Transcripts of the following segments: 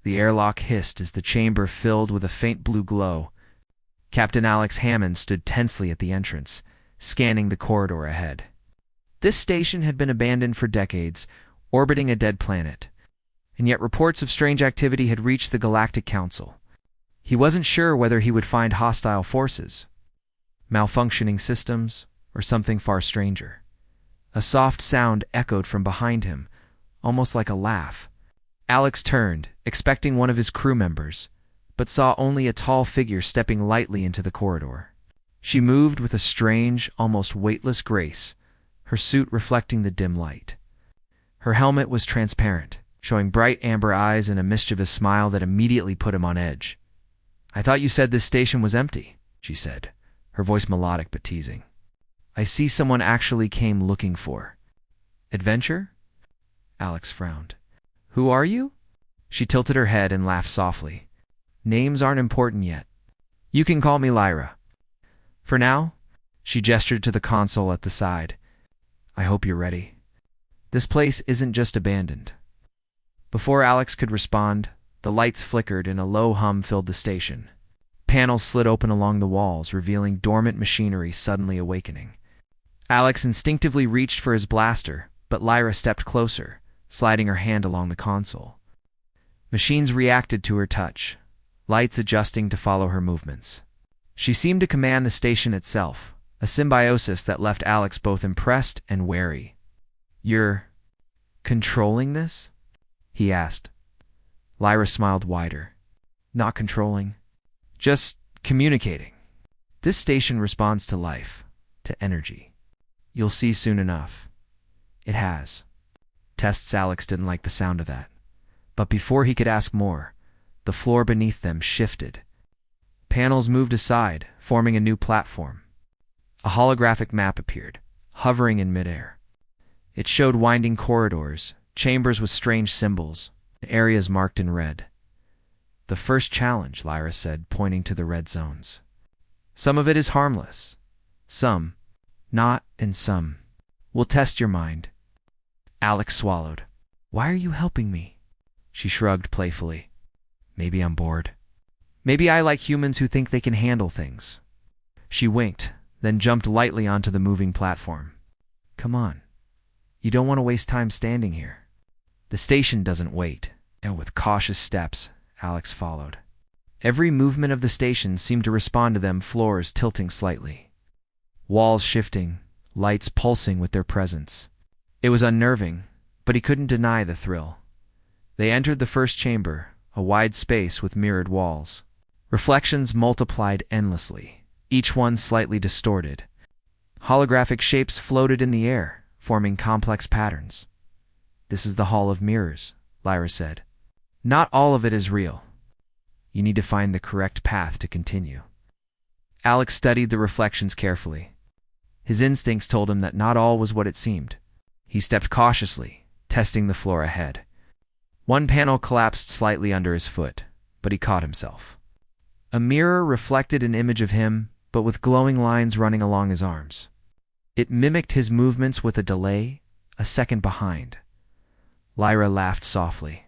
The airlock hissed as the chamber filled with a faint blue glow. Captain Alex Hammond stood tensely at the entrance, scanning the corridor ahead. This station had been abandoned for decades, orbiting a dead planet, and yet reports of strange activity had reached the Galactic Council. He wasn't sure whether he would find hostile forces, malfunctioning systems, or something far stranger. A soft sound echoed from behind him, almost like a laugh. Alex turned, expecting one of his crew members, but saw only a tall figure stepping lightly into the corridor. She moved with a strange, almost weightless grace, her suit reflecting the dim light. Her helmet was transparent, showing bright amber eyes and a mischievous smile that immediately put him on edge. "I thought you said this station was empty," she said, her voice melodic but teasing. "I see someone actually came looking for adventure?" Alex frowned. "Who are you?" She tilted her head and laughed softly. "Names aren't important yet. You can call me Lyra. For now," she gestured to the console at the side, "I hope you're ready. This place isn't just abandoned." Before Alex could respond, the lights flickered and a low hum filled the station. Panels slid open along the walls, revealing dormant machinery suddenly awakening. Alex instinctively reached for his blaster, but Lyra stepped closer, sliding her hand along the console. Machines reacted to her touch, lights adjusting to follow her movements. She seemed to command the station itself, a symbiosis that left Alex both impressed and wary. "You're controlling this?" he asked. Lyra smiled wider. "Not controlling, just communicating. This station responds to life, to energy. You'll see soon enough. It has." Tests Alex didn't like the sound of that. But before he could ask more, the floor beneath them shifted. Panels moved aside, forming a new platform. A holographic map appeared, hovering in midair. It showed winding corridors, chambers with strange symbols, and areas marked in red. "The first challenge," Lyra said, pointing to the red zones. "Some of it is harmless. Some not, and some will test your mind." Alex swallowed. "Why are you helping me?" She shrugged playfully. "Maybe I'm bored. Maybe I like humans who think they can handle things." She winked, then jumped lightly onto the moving platform. "Come on. You don't want to waste time standing here." The station doesn't wait, and with cautious steps, Alex followed. Every movement of the station seemed to respond to them, floors tilting slightly, walls shifting, lights pulsing with their presence. It was unnerving, but he couldn't deny the thrill. They entered the first chamber, a wide space with mirrored walls. Reflections multiplied endlessly, each one slightly distorted. Holographic shapes floated in the air, forming complex patterns. "This is the Hall of Mirrors," Lyra said. "Not all of it is real. You need to find the correct path to continue." Alex studied the reflections carefully. His instincts told him that not all was what it seemed. He stepped cautiously, testing the floor ahead. One panel collapsed slightly under his foot, but he caught himself. A mirror reflected an image of him, but with glowing lines running along his arms. It mimicked his movements with a delay, a second behind. Lyra laughed softly.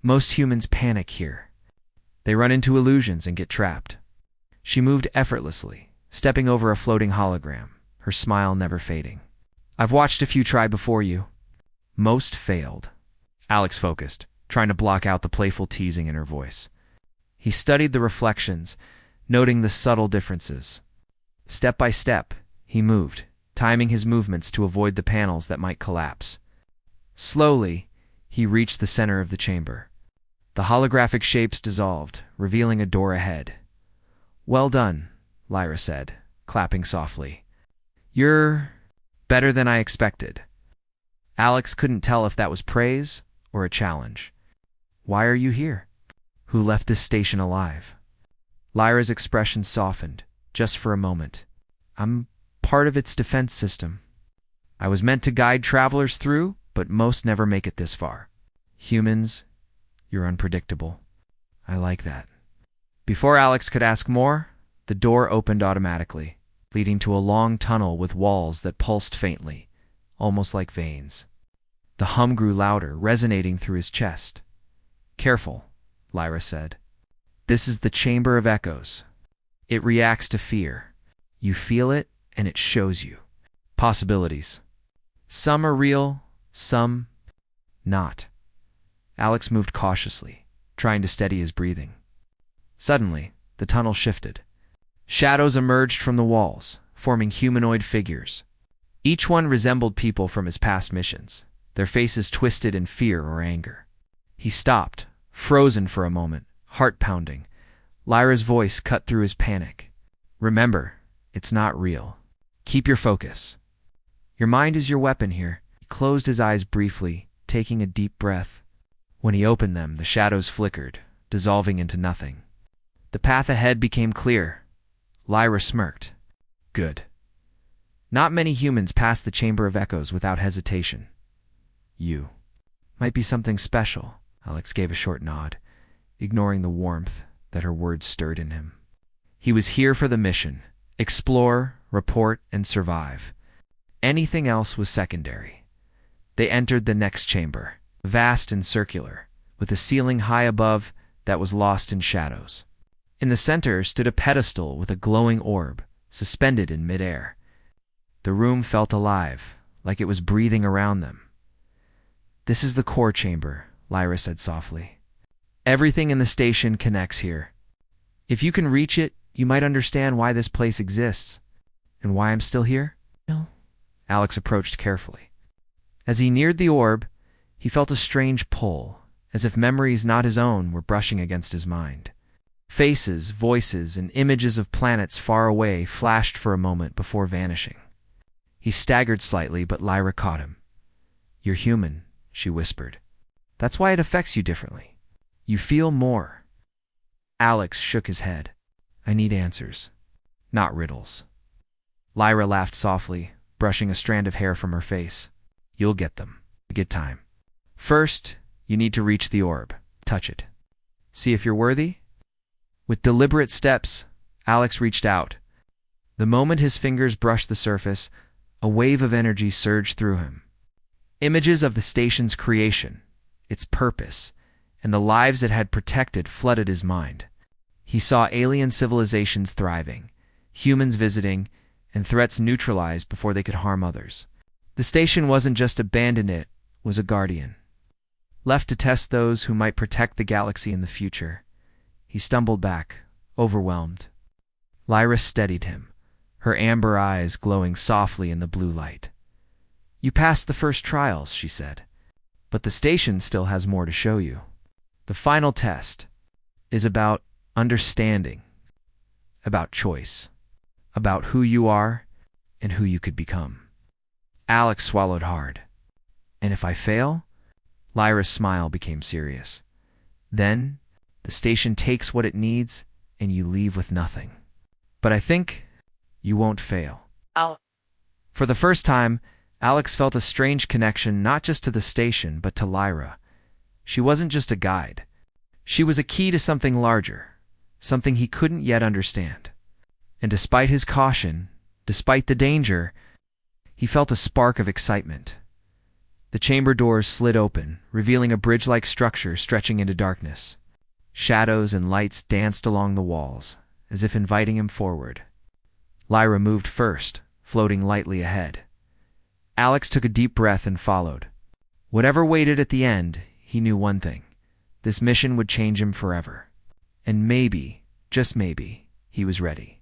"Most humans panic here. They run into illusions and get trapped." She moved effortlessly, stepping over a floating hologram, her smile never fading. "I've watched a few try before you. Most failed." Alex focused, trying to block out the playful teasing in her voice. He studied the reflections, noting the subtle differences. Step by step, he moved, timing his movements to avoid the panels that might collapse. Slowly, he reached the center of the chamber. The holographic shapes dissolved, revealing a door ahead. "Well done," Lyra said, clapping softly. "You're better than I expected." Alex couldn't tell if that was praise or a challenge. "Why are you here? Who left this station alive?" Lyra's expression softened, just for a moment. "I'm part of its defense system. I was meant to guide travelers through, but most never make it this far. Humans, you're unpredictable. I like that." Before Alex could ask more, the door opened automatically, leading to a long tunnel with walls that pulsed faintly, almost like veins. The hum grew louder, resonating through his chest. "Careful," Lyra said. This is the Chamber of Echoes. It reacts to fear. You feel it, and it shows you possibilities. Some are real, some not. Alex moved cautiously, trying to steady his breathing. Suddenly, the tunnel shifted. Shadows emerged from the walls, forming humanoid figures. Each one resembled people from his past missions, their faces twisted in fear or anger. He stopped, frozen for a moment, heart pounding. Lyra's voice cut through his panic. Remember, it's not real. Keep your focus. Your mind is your weapon here. He closed his eyes briefly, taking a deep breath. When he opened them, the shadows flickered, dissolving into nothing. The path ahead became clear. Lyra smirked. Good. Not many humans pass the Chamber of Echoes without hesitation. You might be something special. Alex gave a short nod, ignoring the warmth that her words stirred in him. He was here for the mission. Explore, report, and survive. Anything else was secondary. They entered the next chamber, vast and circular, with a ceiling high above that was lost in shadows. In the center stood a pedestal with a glowing orb, suspended in midair. The room felt alive, like it was breathing around them. This is the core chamber, Lyra said softly. Everything in the station connects here. If you can reach it, you might understand why this place exists. And why I'm still here? No. Alex approached carefully. As he neared the orb, he felt a strange pull, as if memories not his own were brushing against his mind. Faces, voices, and images of planets far away flashed for a moment before vanishing. He staggered slightly, but Lyra caught him. You're human, she whispered. That's why it affects you differently. You feel more. Alex shook his head. I need answers, not riddles. Lyra laughed softly, brushing a strand of hair from her face. You'll get them. Get time. First, you need to reach the orb. Touch it. See if you're worthy? With deliberate steps, Alex reached out. The moment his fingers brushed the surface, a wave of energy surged through him. Images of the station's creation, its purpose, and the lives it had protected flooded his mind. He saw alien civilizations thriving, humans visiting, and threats neutralized before they could harm others. The station wasn't just abandoned, it was a guardian, left to test those who might protect the galaxy in the future. He stumbled back, overwhelmed. Lyra steadied him, her amber eyes glowing softly in the blue light. You passed the first trials, she said, but the station still has more to show you. The final test is about understanding, about choice, about who you are and who you could become. Alex swallowed hard. And if I fail? Lyra's smile became serious. Then, the station takes what it needs and you leave with nothing. But I think you won't fail. Oh. For the first time, Alex felt a strange connection not just to the station, but to Lyra. She wasn't just a guide. She was a key to something larger, something he couldn't yet understand. And despite his caution, despite the danger, he felt a spark of excitement. The chamber doors slid open, revealing a bridge-like structure stretching into darkness. Shadows and lights danced along the walls, as if inviting him forward. Lyra moved first, floating lightly ahead. Alex took a deep breath and followed. Whatever waited at the end, he knew one thing. This mission would change him forever. And maybe, just maybe, he was ready.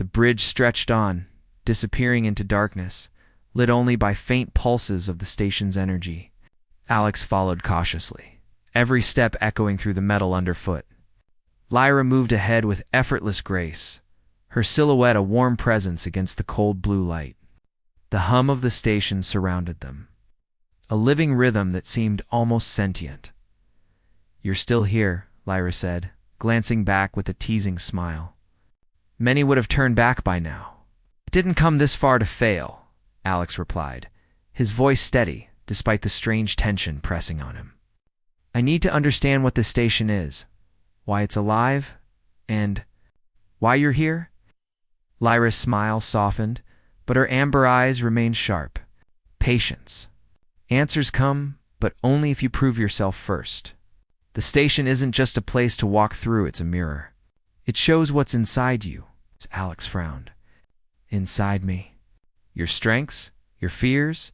The bridge stretched on, disappearing into darkness, lit only by faint pulses of the station's energy. Alex followed cautiously, every step echoing through the metal underfoot. Lyra moved ahead with effortless grace, her silhouette a warm presence against the cold blue light. The hum of the station surrounded them, a living rhythm that seemed almost sentient. You're still here, Lyra said, glancing back with a teasing smile. Many would have turned back by now. It didn't come this far to fail, Alex replied, his voice steady despite the strange tension pressing on him. I need to understand what this station is, why it's alive, and why you're here. Lyra's smile softened, but her amber eyes remained sharp. Patience. Answers come, but only if you prove yourself first. The station isn't just a place to walk through, it's a mirror. It shows what's inside you. Alex frowned. Inside me. Your strengths, your fears,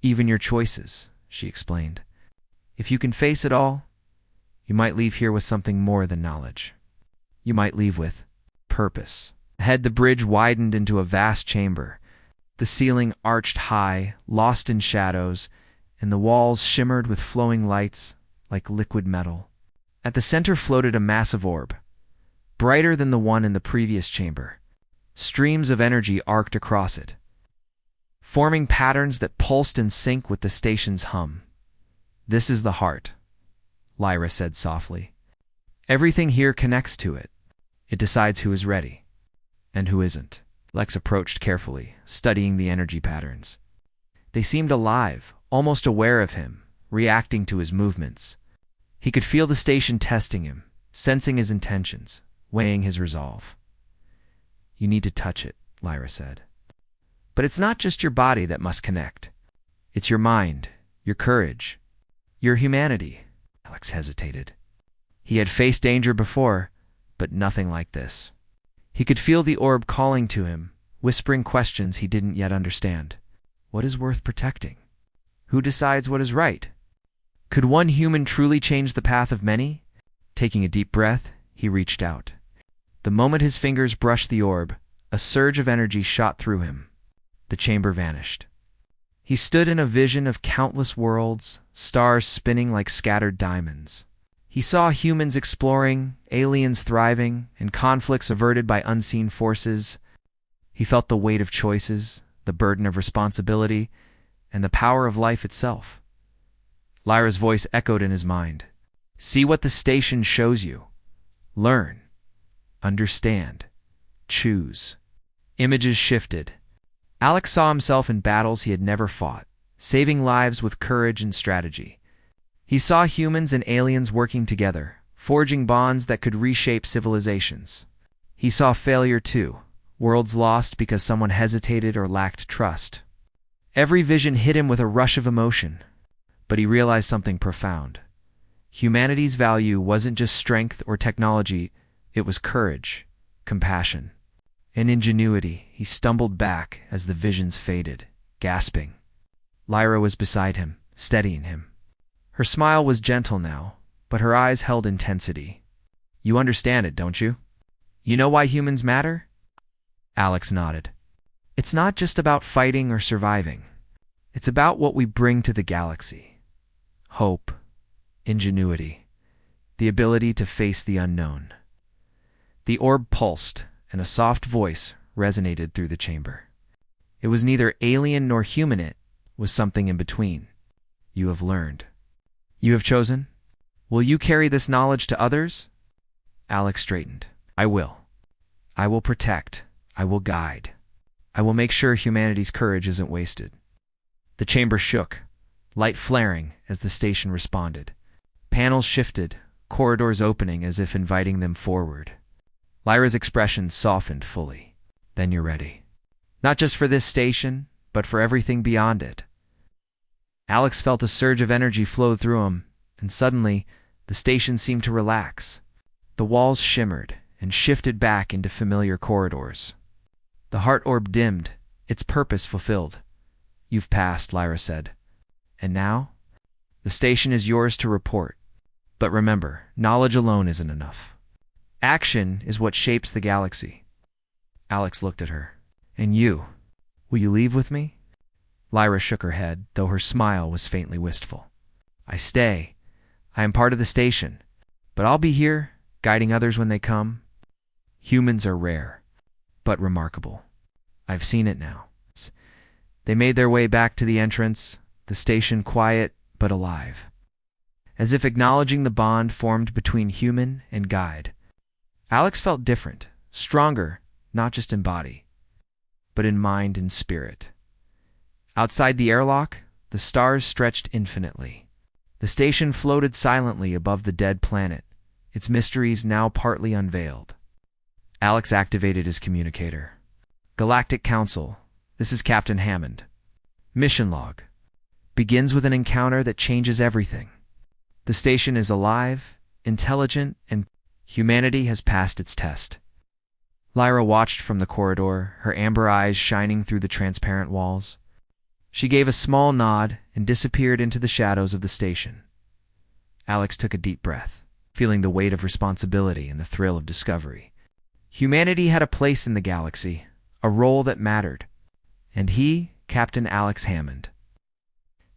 even your choices, she explained. If you can face it all, you might leave here with something more than knowledge. You might leave with purpose. Ahead, the bridge widened into a vast chamber. The ceiling arched high, lost in shadows, and the walls shimmered with flowing lights like liquid metal. At the center floated a massive orb, brighter than the one in the previous chamber. Streams of energy arced across it, forming patterns that pulsed in sync with the station's hum. This is the heart, Lyra said softly. Everything here connects to it. It decides who is ready and who isn't. Lex approached carefully, studying the energy patterns. They seemed alive, almost aware of him, reacting to his movements. He could feel the station testing him, sensing his intentions, weighing his resolve. You need to touch it, Lyra said. But it's not just your body that must connect. It's your mind, your courage, your humanity. Alex hesitated. He had faced danger before, but nothing like this. He could feel the orb calling to him, whispering questions he didn't yet understand. What is worth protecting? Who decides what is right? Could one human truly change the path of many? Taking a deep breath, he reached out. The moment his fingers brushed the orb, a surge of energy shot through him. The chamber vanished. He stood in a vision of countless worlds, stars spinning like scattered diamonds. He saw humans exploring, aliens thriving, and conflicts averted by unseen forces. He felt the weight of choices, the burden of responsibility, and the power of life itself. Lyra's voice echoed in his mind. See what the station shows you. Learn. Understand. Choose. Images shifted. Alex saw himself in battles he had never fought, saving lives with courage and strategy. He saw humans and aliens working together, forging bonds that could reshape civilizations. He saw failure too, worlds lost because someone hesitated or lacked trust. Every vision hit him with a rush of emotion, but he realized something profound. Humanity's value wasn't just strength or technology, it was courage, compassion, and ingenuity. He stumbled back as the visions faded, gasping. Lyra was beside him, steadying him. Her smile was gentle now, but her eyes held intensity. You understand it, don't you? You know why humans matter? Alex nodded. It's not just about fighting or surviving. It's about what we bring to the galaxy. Hope, ingenuity, the ability to face the unknown. The orb pulsed, and a soft voice resonated through the chamber. It was neither alien nor human, it was something in between. You have learned. You have chosen? Will you carry this knowledge to others? Alex straightened. I will. I will protect. I will guide. I will make sure humanity's courage isn't wasted. The chamber shook, light flaring as the station responded. Panels shifted, corridors opening as if inviting them forward. Lyra's expression softened fully. Then you're ready. Not just for this station, but for everything beyond it. Alex felt a surge of energy flow through him, and suddenly, the station seemed to relax. The walls shimmered and shifted back into familiar corridors. The heart orb dimmed, its purpose fulfilled. You've passed, Lyra said. And now? The station is yours to report. But remember, knowledge alone isn't enough. Action is what shapes the galaxy. Alex looked at her. And you? Will you leave with me? Lyra shook her head, though her smile was faintly wistful. I stay. I am part of the station. But I'll be here, guiding others when they come. Humans are rare, but remarkable. I've seen it now. They made their way back to the entrance, the station quiet but alive, as if acknowledging the bond formed between human and guide. Alex felt different, stronger, not just in body, but in mind and spirit. Outside the airlock, the stars stretched infinitely. The station floated silently above the dead planet, its mysteries now partly unveiled. Alex activated his communicator. Galactic Council, this is Captain Hammond. Mission log. Begins with an encounter that changes everything. The The station is alive, intelligent, and humanity has passed its test. Lyra watched from the corridor, her amber eyes shining through the transparent walls. She gave a small nod and disappeared into the shadows of the station. Alex took a deep breath, feeling the weight of responsibility and the thrill of discovery. Humanity had a place in the galaxy, a role that mattered, and he, Captain Alex Hammond,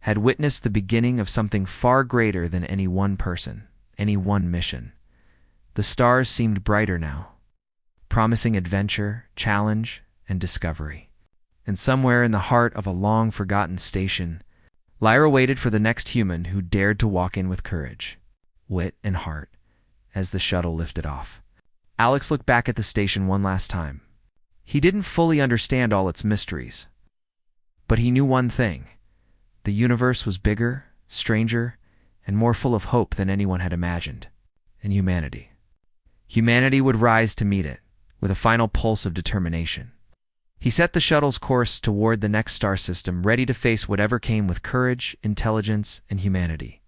had witnessed the beginning of something far greater than any one person, any one mission. The stars seemed brighter now, promising adventure, challenge, and discovery. And somewhere in the heart of a long-forgotten station, Lyra waited for the next human who dared to walk in with courage, wit, and heart, as the shuttle lifted off. Alex looked back at the station one last time. He didn't fully understand all its mysteries, but he knew one thing. The universe was bigger, stranger, and more full of hope than anyone had imagined. And humanity. Humanity would rise to meet it, with a final pulse of determination. He set the shuttle's course toward the next star system, ready to face whatever came with courage, intelligence, and humanity.